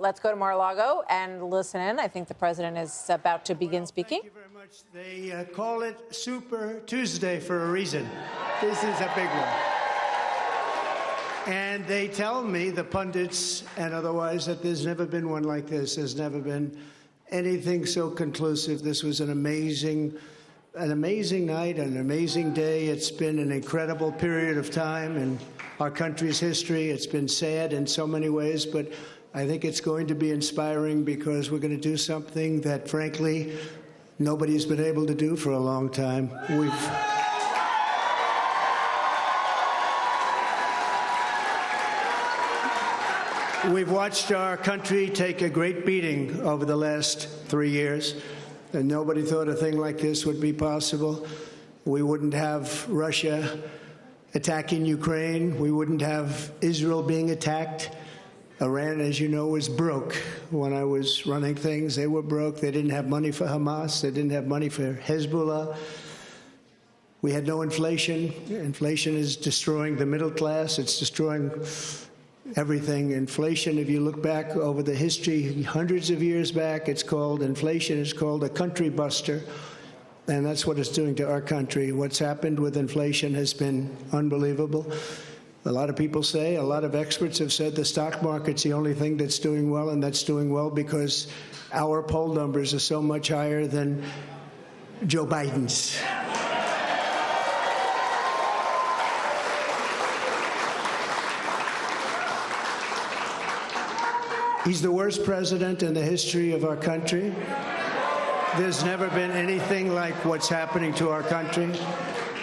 let's go to Mar-a-Lago and listen in. I think the president is about to begin speaking. Thank you very much. They call it Super Tuesday for a reason. This is a big one. And they tell me, the pundits and otherwise, that there's never been one like this. There's never been anything so conclusive. This was an amazing night, an amazing day. It's been an incredible period of time in our country's history. It's been sad in so many ways, but I think it's going to be inspiring because we're going to do something that, frankly, nobody's been able to do for a long time. We've watched our country take a great beating over the last 3 years, and nobody thought a thing like this would be possible. We wouldn't have Russia attacking Ukraine. We wouldn't have Israel being attacked. Iran, as you know, was broke. When I was running things, they were broke. They didn't have money for Hamas. They didn't have money for Hezbollah. We had no inflation. Inflation is destroying the middle class. It's destroying everything. Inflation, if you look back over the history, hundreds of years back, it's called inflation. It's called a country buster. And that's what it's doing to our country. What's happened with inflation has been unbelievable. A lot of people say, a lot of experts have said the stock market's the only thing that's doing well, and that's doing well because our poll numbers are so much higher than Joe Biden's. He's the worst president in the history of our country. There's never been anything like what's happening to our country.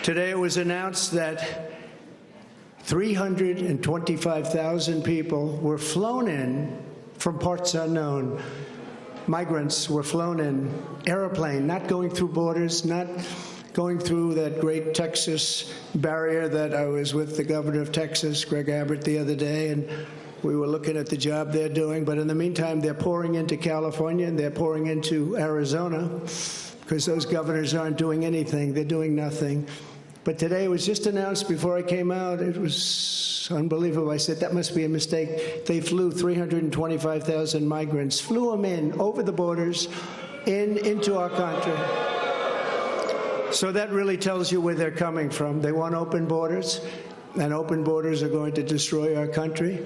Today it was announced that 325,000 people were flown in from parts unknown. Migrants were flown in, airplane, not going through borders, not going through that great Texas barrier that I was with the governor of Texas, Greg Abbott, the other day, and we were looking at the job they're doing. But in the meantime, they're pouring into California and they're pouring into Arizona because those governors aren't doing anything. They're doing nothing. But today it was just announced before I came out. It was unbelievable. I said, that must be a mistake. They flew 325,000 migrants, flew them in over the borders into our country. So that really tells you where they're coming from. They want open borders, and open borders are going to destroy our country.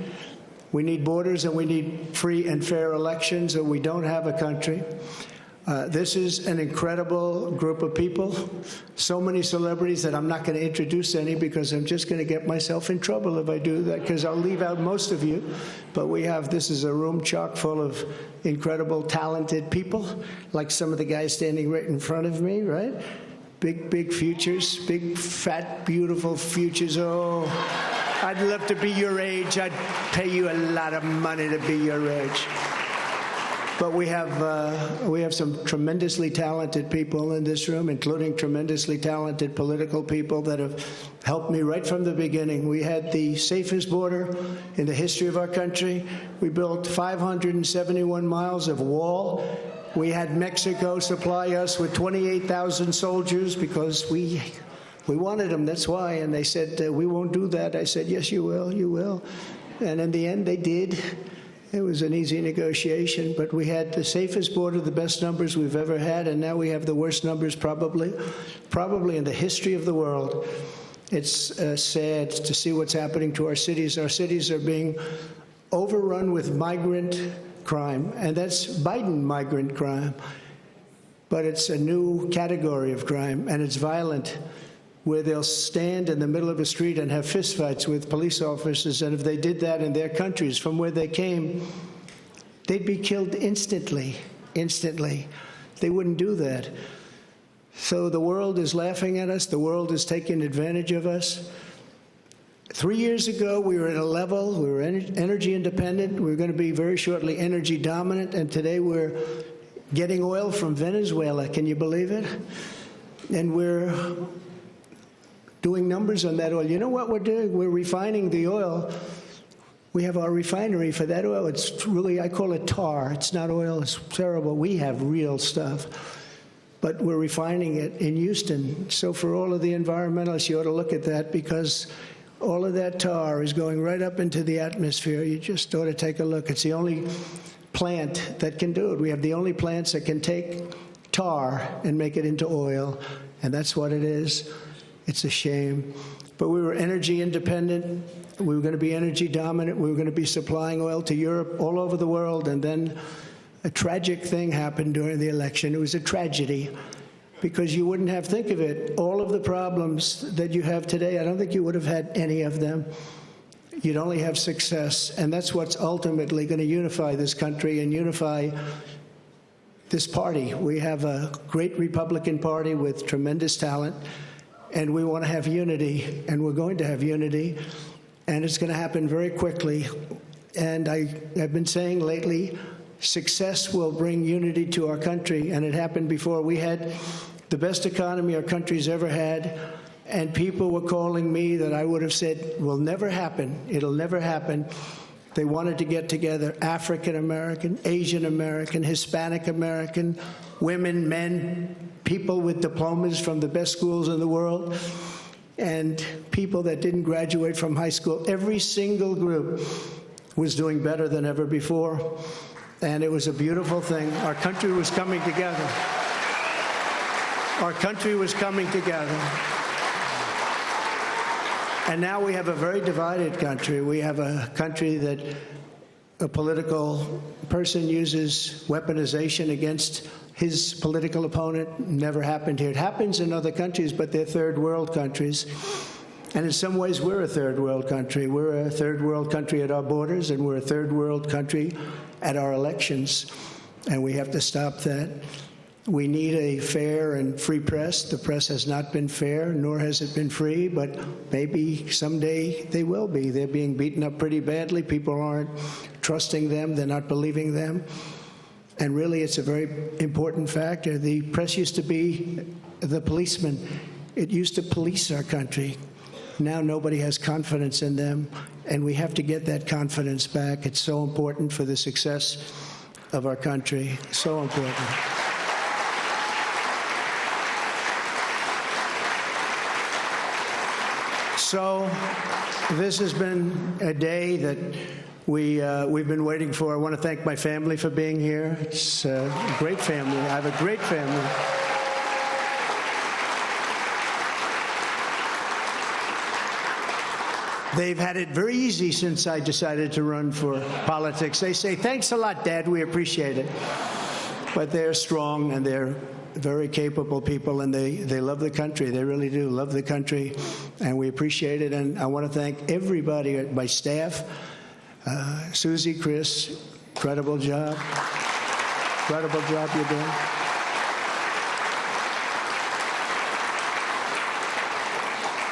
We need borders and we need free and fair elections, or we don't have a country. This is an incredible group of people, so many celebrities that I'm not going to introduce any because I'm just going to get myself in trouble if I do that, because I'll leave out most of you. But this is a room chock full of incredible, talented people, like some of the guys standing right in front of me, right? Big, big futures, big, fat, beautiful futures. Oh, I'd love to be your age. I'd pay you a lot of money to be your age. But we have some tremendously talented people in this room, including tremendously talented political people that have helped me right from the beginning. We had the safest border in the history of our country. We built 571 miles of wall. We had Mexico supply us with 28,000 soldiers because we wanted them, that's why. And they said, we won't do that. I said, yes, you will, you will. And in the end, they did. It was an easy negotiation, but we had the safest border, the best numbers we've ever had, and now we have the worst numbers probably in the history of the world. It's sad to see what's happening to our cities. Our cities are being overrun with migrant crime, and that's Biden migrant crime. But it's a new category of crime, and it's violent, where they'll stand in the middle of a street and have fistfights with police officers, and if they did that in their countries from where they came, they'd be killed instantly. They wouldn't do that. So the world is laughing at us. The world is taking advantage of us. 3 years ago, we were at a level, we were energy independent. We were going to be very shortly energy dominant, and today we're getting oil from Venezuela. Can you believe it? And we're doing numbers on that oil. You know what we're doing? We're refining the oil. We have our refinery for that oil. It's really, I call it tar. It's not oil. It's terrible. We have real stuff. But we're refining it in Houston. So for all of the environmentalists, you ought to look at that, because all of that tar is going right up into the atmosphere. You just ought to take a look. It's the only plant that can do it. We have the only plants that can take tar and make it into oil, and that's what it is. It's a shame. But we were energy independent. We were going to be energy dominant. We were going to be supplying oil to Europe, all over the world, and then a tragic thing happened during the election. It was a tragedy, because you wouldn't have, think of it, all of the problems that you have today, I don't think you would have had any of them. You'd only have success, and that's what's ultimately going to unify this country and unify this party. We have a great Republican Party with tremendous talent, and we want to have unity, and we're going to have unity, and it's going to happen very quickly. And I've been saying lately, success will bring unity to our country, and it happened before. We had the best economy our country's ever had, and people were calling me that I would have said will never happen. It'll never happen. They wanted to get together African American, Asian American, Hispanic American, women, men, people with diplomas from the best schools in the world, and people that didn't graduate from high school. Every single group was doing better than ever before. And it was a beautiful thing. Our country was coming together. Our country was coming together. And now we have a very divided country. We have a country that a political person uses weaponization against his political opponent. Never happened here. It happens in other countries, but they're third world countries. And in some ways, we're a third world country. We're a third world country at our borders, and we're a third world country at our elections. And we have to stop that. We need a fair and free press. The press has not been fair, nor has it been free, but maybe someday they will be. They're being beaten up pretty badly. People aren't trusting them. They're not believing them. And really, it's a very important factor. The press used to be the policeman. It used to police our country. Now nobody has confidence in them, and we have to get that confidence back. It's so important for the success of our country. So important. So this has been a day that we've been waiting for. I want to thank my family for being here. It's a great family. I have a great family. They've had it very easy since I decided to run for politics. They say, thanks a lot, Dad, we appreciate it. But they're strong, and they're very capable people, and they love the country. They really do love the country, and we appreciate it. And I want to thank everybody, my staff, Susie, Chris, incredible job. Incredible job you're doing.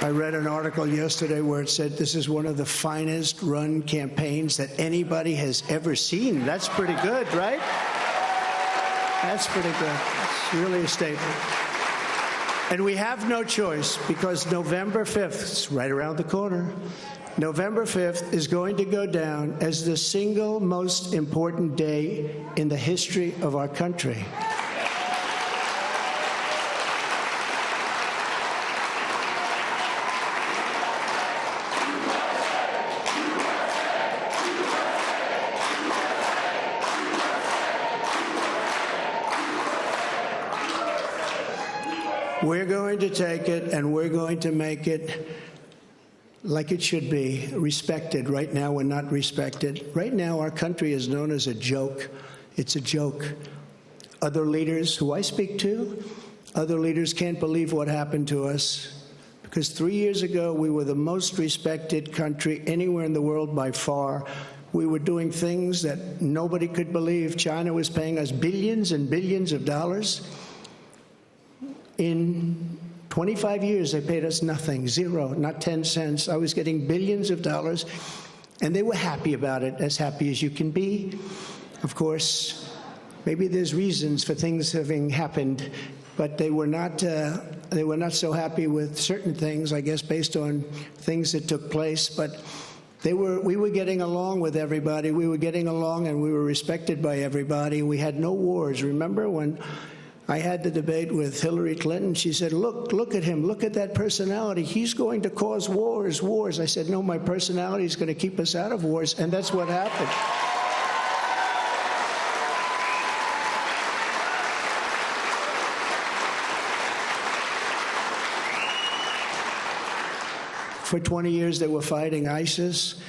I read an article yesterday where it said this is one of the finest run campaigns that anybody has ever seen. That's pretty good, right? That's pretty good. It's really a statement. And we have no choice, because November 5th, it's right around the corner, November 5th is going to go down as the single most important day in the history of our country. We're going to take it, and we're going to make it like it should be, respected. Right now, we're not respected. Right now, our country is known as a joke. It's a joke. Other leaders who I speak to, other leaders can't believe what happened to us, because 3 years ago, we were the most respected country anywhere in the world by far. We were doing things that nobody could believe. China was paying us billions and billions of dollars. In 25 years, they paid us nothing, zero, not 10 cents. I was getting billions of dollars, and they were happy about it, as happy as you can be. Of course, maybe there's reasons for things having happened, but they were not so happy with certain things, I guess, based on things that took place. But we were getting along with everybody. We were getting along, and we were respected by everybody. We had no wars. Remember when I had the debate with Hillary Clinton? She said, look at him, look at that personality. He's going to cause wars. I said, no, my personality is going to keep us out of wars, and that's what happened. For 20 years, they were fighting ISIS.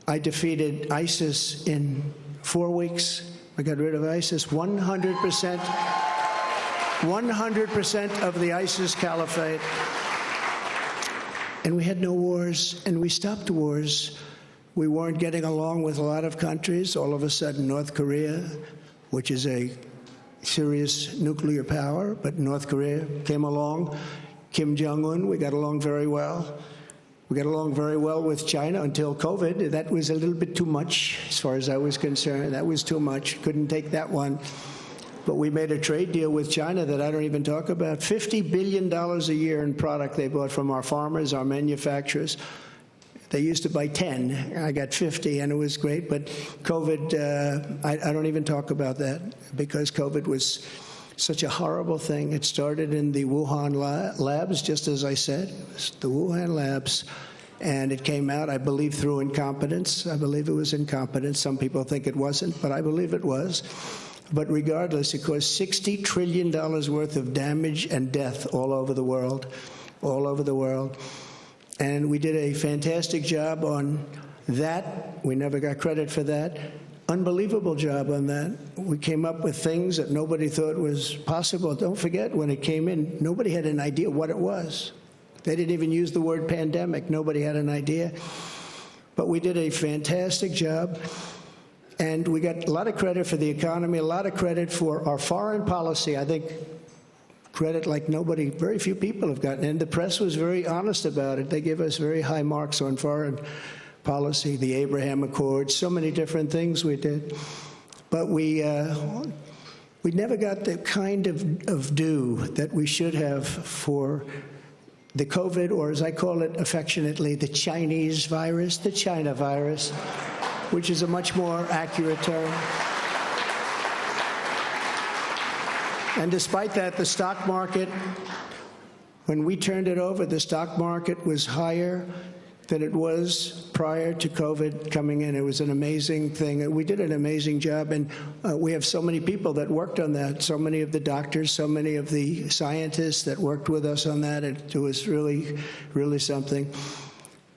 I defeated ISIS in 4 weeks. I got rid of ISIS. 100% of the ISIS caliphate. And we had no wars, and we stopped wars. We weren't getting along with a lot of countries. All of a sudden, North Korea, which is a serious nuclear power, but North Korea came along. Kim Jong-un, we got along very well. We got along very well with China until COVID. That was a little bit too much, as far as I was concerned. That was too much. Couldn't take that one. But we made a trade deal with China that I don't even talk about. $50 billion a year in product they bought from our farmers, our manufacturers. They used to buy 10. I got 50, and it was great. But COVID, I don't even talk about that, because COVID was such a horrible thing. It started in the Wuhan labs, just as I said. It was the Wuhan labs. And it came out, I believe, through incompetence. I believe it was incompetence. Some people think it wasn't, but I believe it was. But regardless, it caused $60 trillion worth of damage and death all over the world, all over the world. And we did a fantastic job on that. We never got credit for that. Unbelievable job on that. We came up with things that nobody thought was possible. Don't forget, when it came in, nobody had an idea what it was. They didn't even use the word pandemic. Nobody had an idea. But we did a fantastic job. And we got a lot of credit for the economy, a lot of credit for our foreign policy. I think credit like nobody, very few people have gotten. And the press was very honest about it. They give us very high marks on foreign policy, the Abraham Accords, so many different things we did. But we never got the kind of due that we should have for the COVID, or as I call it affectionately, the Chinese virus, the China virus, which is a much more accurate term. And despite that, the stock market, when we turned it over, the stock market was higher than it was prior to COVID coming in. It was an amazing thing. We did an amazing job, and we have so many people that worked on that, so many of the doctors, so many of the scientists that worked with us on that. It was really, really something.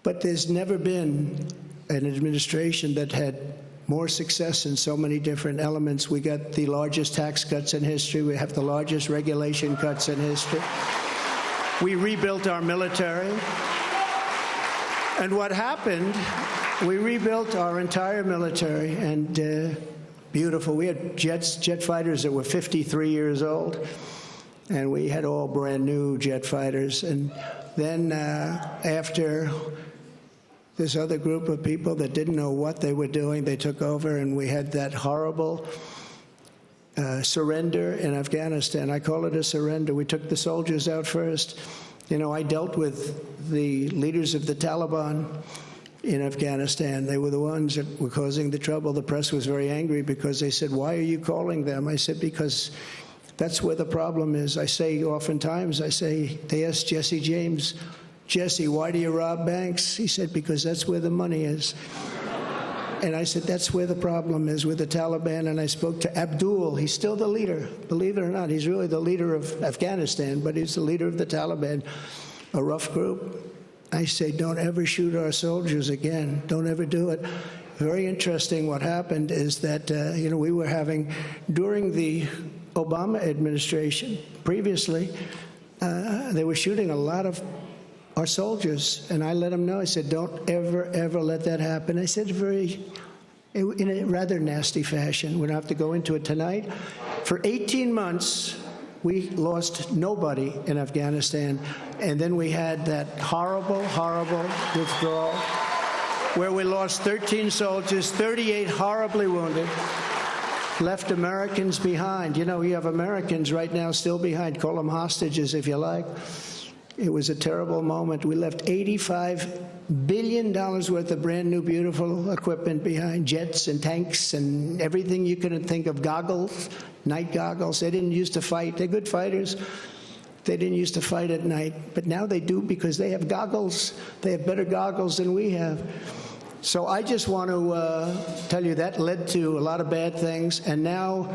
But there's never been an administration that had more success in so many different elements. We got the largest tax cuts in history. We have the largest regulation cuts in history. We rebuilt our military. And what happened, we rebuilt our entire military, and beautiful. We had jet fighters that were 53 years old, and we had all brand new jet fighters. And then after this other group of people that didn't know what they were doing, they took over, and we had that horrible surrender in Afghanistan. I call it a surrender. We took the soldiers out first. You know, I dealt with the leaders of the Taliban in Afghanistan. They were the ones that were causing the trouble. The press was very angry because they said, "Why are you calling them?" I said, "Because that's where the problem is." I say oftentimes, they asked Jesse James, "Jesse, why do you rob banks?" He said, "Because that's where the money is." And I said, that's where the problem is with the Taliban. And I spoke to Abdul. He's still the leader. Believe it or not, he's really the leader of Afghanistan, but he's the leader of the Taliban, a rough group. I say, don't ever shoot our soldiers again. Don't ever do it. Very interesting what happened is that, we were having, during the Obama administration, previously, they were shooting a lot of our soldiers, and I let them know. I said, don't ever, ever let that happen. I said in a rather nasty fashion. We don't have to go into it tonight. For 18 months, we lost nobody in Afghanistan, and then we had that horrible, horrible withdrawal where we lost 13 soldiers, 38 horribly wounded, left Americans behind. You know, you have Americans right now still behind. Call them hostages if you like. It was a terrible moment. We left $85 billion worth of brand new, beautiful equipment behind, jets and tanks and everything you couldn't think of, goggles, night goggles. They didn't used to fight. They're good fighters. They didn't used to fight at night. But now they do because they have goggles. They have better goggles than we have. So I just want to tell you that led to a lot of bad things. And now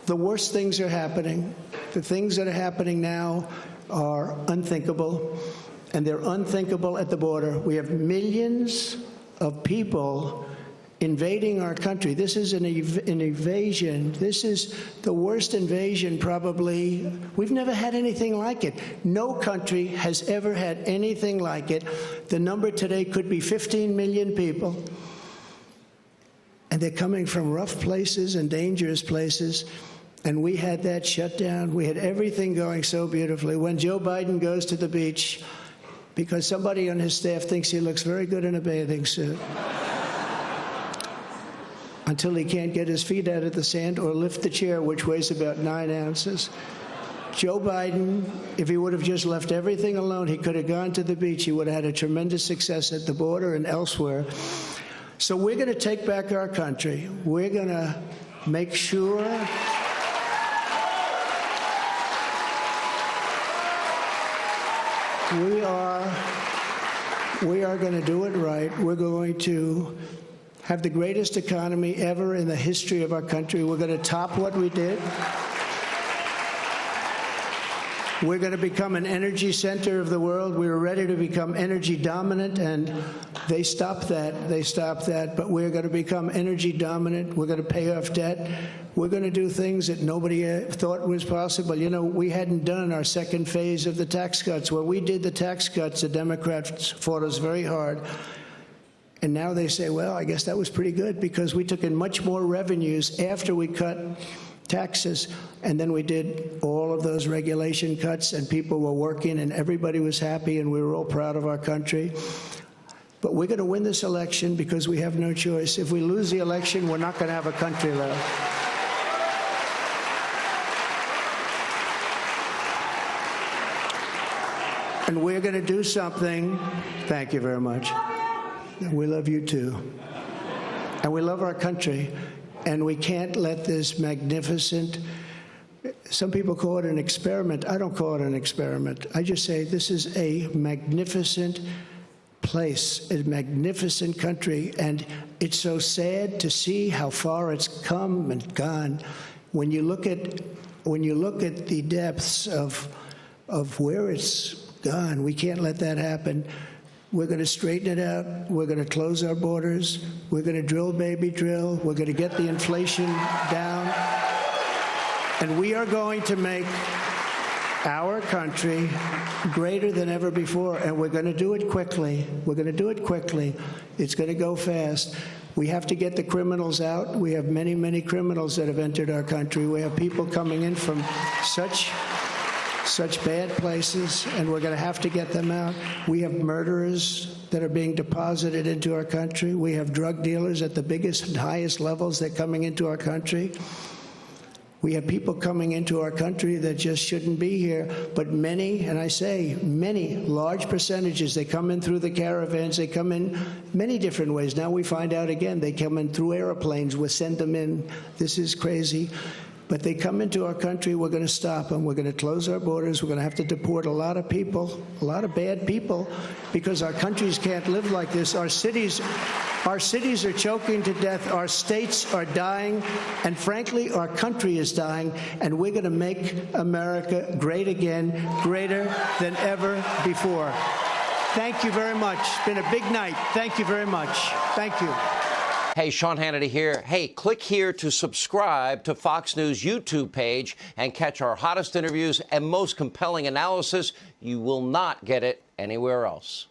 the worst things are happening. The things that are happening now are unthinkable. and they're unthinkable at the border. We have millions of people invading our country. This is an invasion. This is the worst invasion probably. We've never had anything like it. No country has ever had anything like it. The number today could be 15 million people. And they're coming from rough places and dangerous places. And we had that shut down. We had everything going so beautifully. When Joe Biden goes to the beach, because somebody on his staff thinks he looks very good in a bathing suit, until he can't get his feet out of the sand or lift the chair, which weighs about 9 ounces. Joe Biden, if he would have just left everything alone, he could have gone to the beach. He would have had a tremendous success at the border and elsewhere. So we're going to take back our country. We're going to make sure we are going to do it right. We're going to have the greatest economy ever in the history of our country. We're going to top what we did. We're going to become an energy center of the world. We were ready to become energy dominant, and they stopped that. They stopped that. But we're going to become energy dominant. We're going to pay off debt. We're going to do things that nobody thought was possible. You know, we hadn't done our second phase of the tax cuts. When we did the tax cuts, the Democrats fought us very hard. And now they say, well, I guess that was pretty good because we took in much more revenues after we cut taxes. And then we did all of those regulation cuts, and people were working, and everybody was happy, and we were all proud of our country. But we're going to win this election because we have no choice. If we lose the election, we're not going to have a country left. And we're going to do something. Thank you very much. We love you too. And we love our country. And we can't let this magnificent, some people call it an experiment. I don't call it an experiment. I just say this is a magnificent place, a magnificent country. And it's so sad to see how far it's come and gone. When you look at the depths of where it's gone, we can't let that happen. We're going to straighten it out. We're going to close our borders. We're going to drill, baby, drill. We're going to get the inflation down. And we are going to make our country greater than ever before. And we're going to do it quickly. We're going to do it quickly. It's going to go fast. We have to get the criminals out. We have many, many criminals that have entered our country. We have people coming in from such bad places, and we're going to have to get them out. We have murderers that are being deposited into our country. We have drug dealers at the biggest and highest levels that are coming into our country. We have people coming into our country that just shouldn't be here. But many, and I say many, large percentages, they come in through the caravans. They come in many different ways. Now we find out again, they come in through airplanes. We'll send them in. This is crazy. But they come into our country, we're going to stop them. We're going to close our borders. We're going to have to deport a lot of people, a lot of bad people, because our countries can't live like this. Our cities are choking to death. Our states are dying. And frankly, our country is dying. And we're going to make America great again, greater than ever before. Thank you very much. It's been a big night. Thank you very much. Thank you. Hey, Sean Hannity here. Hey, click here to subscribe to Fox News YouTube page and catch our hottest interviews and most compelling analysis. You will not get it anywhere else.